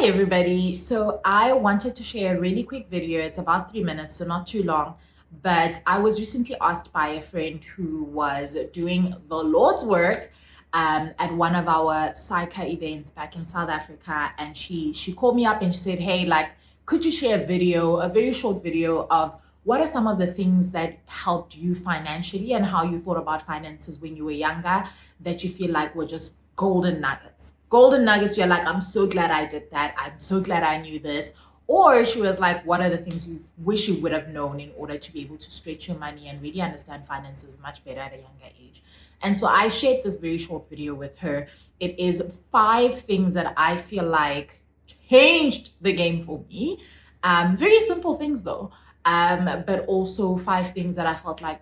Hi everybody. So I wanted to share a really quick video. It's about 3 minutes, so not too long. But I was recently asked by a friend who was doing the Lord's work at one of our Psycha events back in South Africa, and she called me up and she said, "Hey, like, could you share a video, a very short video of what are some of the things that helped you financially and how you thought about finances when you were younger that you feel like were just golden nuggets?" Golden nuggets, you're like, I'm so glad I did that. I'm so glad I knew this. Or she was like, what are the things you wish you would have known in order to be able to stretch your money and really understand finances much better at a younger age? And so I shared this very short video with her. It is 5 things that I feel like changed the game for me. Very simple things though, but also 5 things that I felt like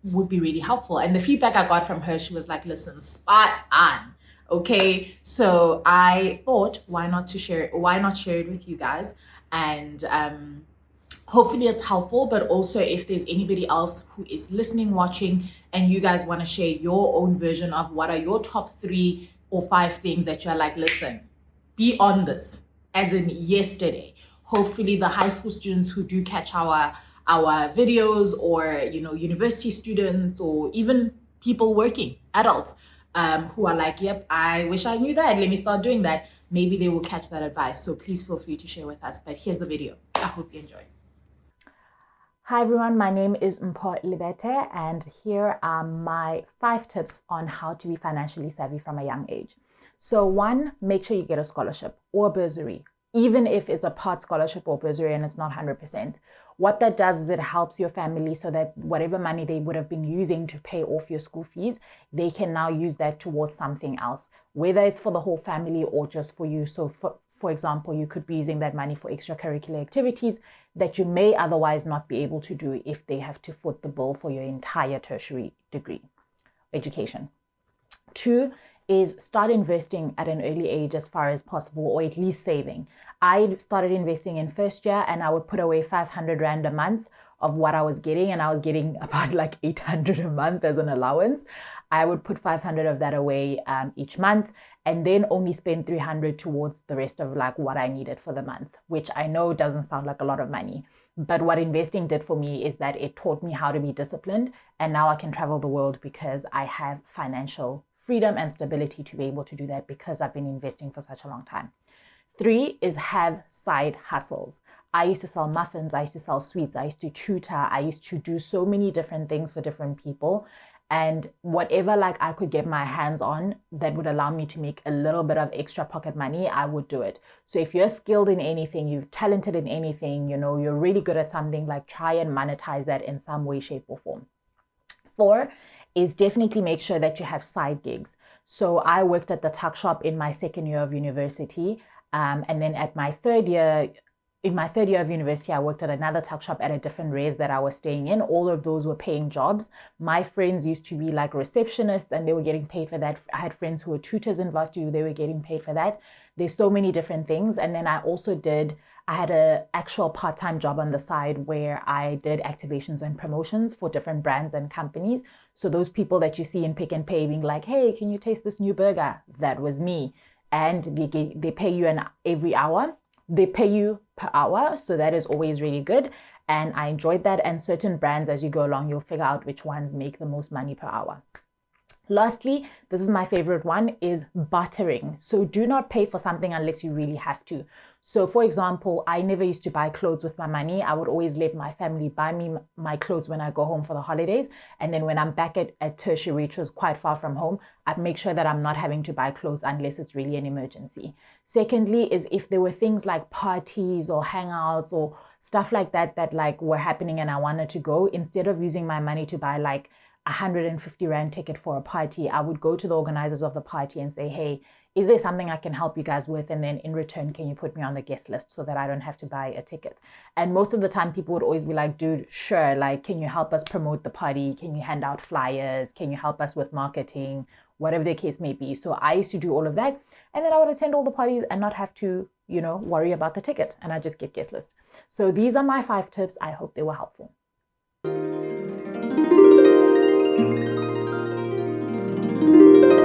would be really helpful. And the feedback I got from her, she was like, listen, spot on. Okay, so I thought, why not share it with you guys? And hopefully it's helpful, but also if there's anybody else who is listening, watching, and you guys want to share your own version of what are your top 3 or 5 things that you're like, listen, be on this, as in yesterday. Hopefully the high school students who do catch our videos, or university students, or even people working, adults, who are like, yep, I wish I knew that, let me start doing that. Maybe they will catch that advice. So please feel free to share with us. But here's the video. I hope you enjoy. Hi everyone, my name is Mpho Libete, and here are my 5 tips on how to be financially savvy from a young age. So 1, make sure you get a scholarship or a bursary, even if it's a part scholarship or bursary and it's not 100%. What that does is it helps your family so that whatever money they would have been using to pay off your school fees, they can now use that towards something else, whether it's for the whole family or just for you. So for example, you could be using that money for extracurricular activities that you may otherwise not be able to do if they have to foot the bill for your entire tertiary degree education. 2 is start investing at an early age as far as possible, or at least saving. I started investing in first year and I would put away 500 Rand a month of what I was getting, and I was getting about like 800 a month as an allowance. I would put 500 of that away each month, and then only spend 300 towards the rest of like what I needed for the month, which I know doesn't sound like a lot of money. But what investing did for me is that it taught me how to be disciplined, and now I can travel the world because I have financial freedom and stability to be able to do that because I've been investing for such a long time. 3 is have side hustles. I used to sell muffins, I used to sell sweets, I used to tutor, I used to do so many different things for different people. And whatever like I could get my hands on that would allow me to make a little bit of extra pocket money, I would do it. So if you're skilled in anything, you're talented in anything, you're really good at something, like try and monetize that in some way, shape, or form. 4 is definitely make sure that you have side gigs. So I worked at the tuck shop in my second year of university. And then in my third year of university, I worked at another tuck shop at a different res that I was staying in. All of those were paying jobs. My friends used to be like receptionists and they were getting paid for that. I had friends who were tutors in varsity, they were getting paid for that. There's so many different things. And then I had an actual part-time job on the side where I did activations and promotions for different brands and companies. So those people that you see in Pick n Pay being like, hey, can you taste this new burger? That was me. And they pay you every hour. They pay you per hour. So that is always really good. And I enjoyed that. And certain brands, as you go along, you'll figure out which ones make the most money per hour. Lastly, this is my favorite one, is bartering. So do not pay for something unless you really have to. So for example, I never used to buy clothes with my money. I would always let my family buy me my clothes when I go home for the holidays. And then when I'm back at tertiary, which was quite far from home, I'd make sure that I'm not having to buy clothes unless it's really an emergency. Secondly, is if there were things like parties or hangouts or stuff like that like were happening and I wanted to go, instead of using my money to buy like 150 Rand ticket for a party, I would go to the organizers of the party and say, hey, is there something I can help you guys with? And then in return, can you put me on the guest list so that I don't have to buy a ticket? And most of the time, people would always be like, dude, sure. Like, can you help us promote the party? Can you hand out flyers? Can you help us with marketing? Whatever the case may be. So I used to do all of that. And then I would attend all the parties and not have to, worry about the ticket. And I just get guest list. So these are my 5 tips. I hope they were helpful.